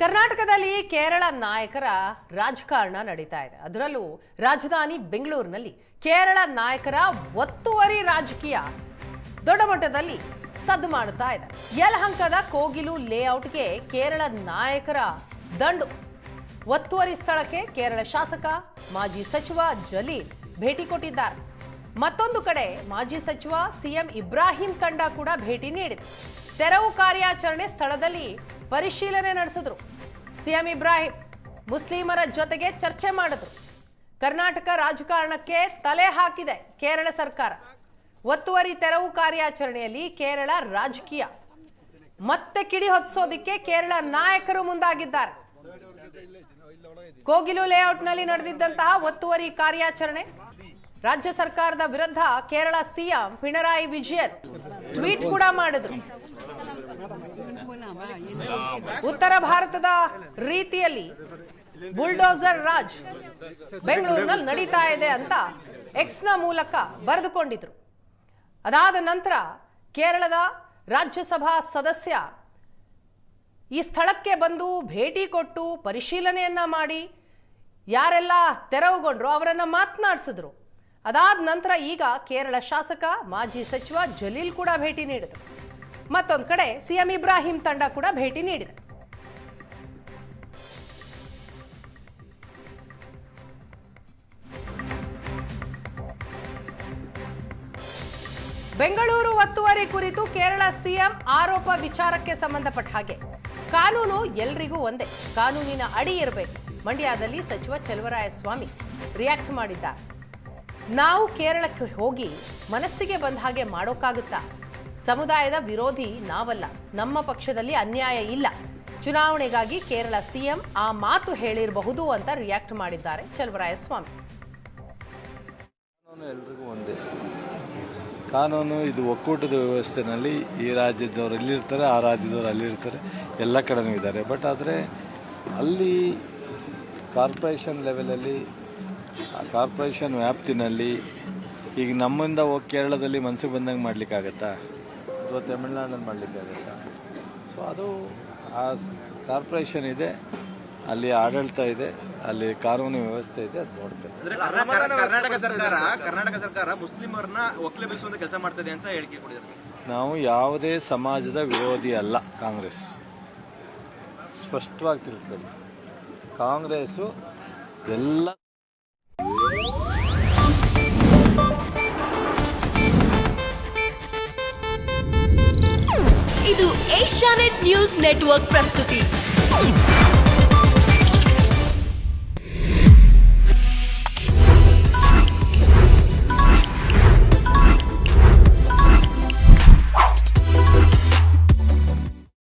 ಕರ್ನಾಟಕದಲ್ಲಿ ಕೇರಳ ನಾಯಕರ ರಾಜಕಾರಣ ನಡೀತಾ ಇದೆ. ಅದರಲ್ಲೂ ರಾಜಧಾನಿ ಬೆಂಗಳೂರಿನಲ್ಲಿ ಕೇರಳ ನಾಯಕರ ಒತ್ತುವರಿ ರಾಜಕೀಯ ದೊಡ್ಡ ಮಟ್ಟದಲ್ಲಿ ಸದ್ದು ಮಾಡುತ್ತಾ ಇದೆ. ಯಲಹಂಕದ ಕೋಗಿಲು ಲೇಔಟ್ಗೆ ಕೇರಳ ನಾಯಕರ ದಂಡು. ಒತ್ತುವರಿ ಸ್ಥಳಕ್ಕೆ ಕೇರಳ ಶಾಸಕ ಮಾಜಿ ಸಚಿವ ಜಲೀಲ್ ಭೇಟಿ ಕೊಟ್ಟಿದ್ದಾರೆ. ಮತ್ತೊಂದು ಕಡೆ ಮಾಜಿ ಸಚಿವ ಸಿಎಂ ಇಬ್ರಾಹಿಂ ತಂಡ ಕೂಡ ಭೇಟಿ ನೀಡಿದೆ. ತೆರವು ಕಾರ್ಯಾಚರಣೆ ಸ್ಥಳದಲ್ಲಿ ಪರಿಶೀಲನೆ ನಡೆಸಿದ್ರು. ಸಿಎಂ ಇಬ್ರಾಹಿಂ ಮುಸ್ಲಿಮರ ಜೊತೆಗೆ ಚರ್ಚೆ ಮಾಡಿದ್ರು. ಕರ್ನಾಟಕ ರಾಜಕಾರಣಕ್ಕೆ ತಲೆ ಹಾಕಿದೆ ಕೇರಳ ಸರ್ಕಾರ. ಒತ್ತುವರಿ ತೆರವು ಕಾರ್ಯಾಚರಣೆಯಲ್ಲಿ ಕೇರಳ ರಾಜಕೀಯ ಮತ್ತೆ ಕಿಡಿ ಹೊತ್ತಿಸೋದಿಕ್ಕೆ ಕೇರಳ ನಾಯಕರು ಮುಂದಾಗಿದ್ದಾರೆ. ಕೋಗಿಲು ಲೇಔಟ್ನಲ್ಲಿ ನಡೆದಿದ್ದಂತಹ ಒತ್ತುವರಿ ಕಾರ್ಯಾಚರಣೆ ರಾಜ್ಯ ಸರ್ಕಾರದ ವಿರುದ್ಧ ಕೇರಳ ಸಿಎಂ ಪಿಣರಾಯಿ ವಿಜಯನ್ ಟ್ವೀಟ್ ಕೂಡ ಮಾಡಿದ್ರು. ಉತ್ತರ ಭಾರತದ ರೀತಿಯಲ್ಲಿ ಬುಲ್ಡೋಸರ್ ರಾಜ್ ಬೆಂಗಳೂರಿನಲ್ಲಿ ನಡೀತಾ ಇದೆ ಅಂತ ಎಕ್ಸ್ನ ಮೂಲಕ ಬರೆದುಕೊಂಡಿದ್ರು. ಅದಾದ ನಂತರ ಕೇರಳದ ರಾಜ್ಯಸಭಾ ಸದಸ್ಯ ಈ ಸ್ಥಳಕ್ಕೆ ಬಂದು ಭೇಟಿ ಕೊಟ್ಟು ಪರಿಶೀಲನೆಯನ್ನ ಮಾಡಿ ಯಾರೆಲ್ಲ ತೆರವುಗೊಂಡ್ರು ಅವರನ್ನ ಮಾತನಾಡಿಸಿದ್ರು. ಅದಾದ ನಂತರ ಈಗ ಕೇರಳ ಶಾಸಕ ಮಾಜಿ ಸಚಿವ ಜಲೀಲ್ ಕೂಡ ಭೇಟಿ ನೀಡಿದರು. ಮತ್ತೊಂದು ಕಡೆ ಸಿಎಂ ಇಬ್ರಾಹಿಂ ತಂಡ ಕೂಡ ಭೇಟಿ ನೀಡಿದೆ. ಬೆಂಗಳೂರು ಒತ್ತುವರಿ ಕುರಿತು ಕೇರಳ ಸಿಎಂ ಆರೋಪ ವಿಚಾರಕ್ಕೆ ಸಂಬಂಧಪಟ್ಟ ಹಾಗೆ ಕಾನೂನು ಎಲ್ರಿಗೂ ಒಂದೇ, ಕಾನೂನಿನ ಅಡಿ ಇರಬೇಕು. ಮಂಡ್ಯದಲ್ಲಿ ಸಚಿವ ಚಲುವರಾಯಸ್ವಾಮಿ ರಿಯಾಕ್ಟ್ ಮಾಡಿದ್ದಾರೆ. ನಾವು ಕೇರಳಕ್ಕೆ ಹೋಗಿ ಮನಸ್ಸಿಗೆ ಬಂದ ಹಾಗೆ ಮಾಡೋಕ್ಕಾಗುತ್ತಾ? ಸಮುದಾಯದ ವಿರೋಧಿ ನಾವಲ್ಲ, ನಮ್ಮ ಪಕ್ಷದಲ್ಲಿ ಅನ್ಯಾಯ ಇಲ್ಲ. ಚುನಾವಣೆಗಾಗಿ ಕೇರಳ ಸಿಎಂ ಆ ಮಾತು ಹೇಳಿರಬಹುದು ಅಂತ ರಿಯಾಕ್ಟ್ ಮಾಡಿದ್ದಾರೆ ಚಲುವರಾಯಸ್ವಾಮಿ. ಎಲ್ರಿಗೂ ಒಂದೇ ಕಾನೂನು. ಇದು ಒಕ್ಕೂಟದ ವ್ಯವಸ್ಥೆನಲ್ಲಿ ಈ ರಾಜ್ಯದವರು ಇಲ್ಲಿರ್ತಾರೆ, ಆ ರಾಜ್ಯದವರು ಅಲ್ಲಿರ್ತಾರೆ, ಎಲ್ಲ ಕಡೆನೂ ಇದ್ದಾರೆ. ಬಟ್ ಆದರೆ ಅಲ್ಲಿ ಕಾರ್ಪೊರೇಷನ್ ಲೆವೆಲಲ್ಲಿ, ಆ ಕಾರ್ಪೊರೇಷನ್ ವ್ಯಾಪ್ತಿನಲ್ಲಿ ಈಗ ನಮ್ಮಿಂದ ಹೋಗಿ ಕೇರಳದಲ್ಲಿ ಮನಸ್ಸಿಗೆ ಬಂದಂಗೆ ಮಾಡಲಿಕ್ಕಾಗತ್ತಾ, ಅಥವಾ ತಮಿಳ್ನಾಡಲ್ಲಿ ಮಾಡಲಿಕ್ಕಾಗತ್ತಾ? ಸೊ ಅದು ಆ ಕಾರ್ಪೊರೇಷನ್ ಇದೆ, ಅಲ್ಲಿ ಆಡಳಿತ ಇದೆ, ಅಲ್ಲಿ ಕಾನೂನು ವ್ಯವಸ್ಥೆ ಇದೆ, ಅದು ನೋಡ್ತಾರೆ. ಕರ್ನಾಟಕ ಸರ್ಕಾರ ಮುಸ್ಲಿಮರನ್ನ ಒಕ್ಕಲೆಬ್ಬಿಸುವಂತ ಕೆಲಸ ಮಾಡ್ತದೆ ಅಂತ ಹೇಳಿಕೆ ಕೊಟ್ಟಿದ್ದಾರೆ. ನಾವು ಯಾವುದೇ ಸಮಾಜದ ವಿರೋಧಿ ಅಲ್ಲ. ಕಾಂಗ್ರೆಸ್ ಸ್ಪಷ್ಟವಾಗಿ ತಿಳ್ಕೊಳ್ಳಿ. ಕಾಂಗ್ರೆಸ್ಸು ಎಲ್ಲ ಇದು ಏಷ್ಯಾನೆಟ್ ನ್ಯೂಸ್ ನೆಟ್ವರ್ಕ್ ಪ್ರಸ್ತುತಿ.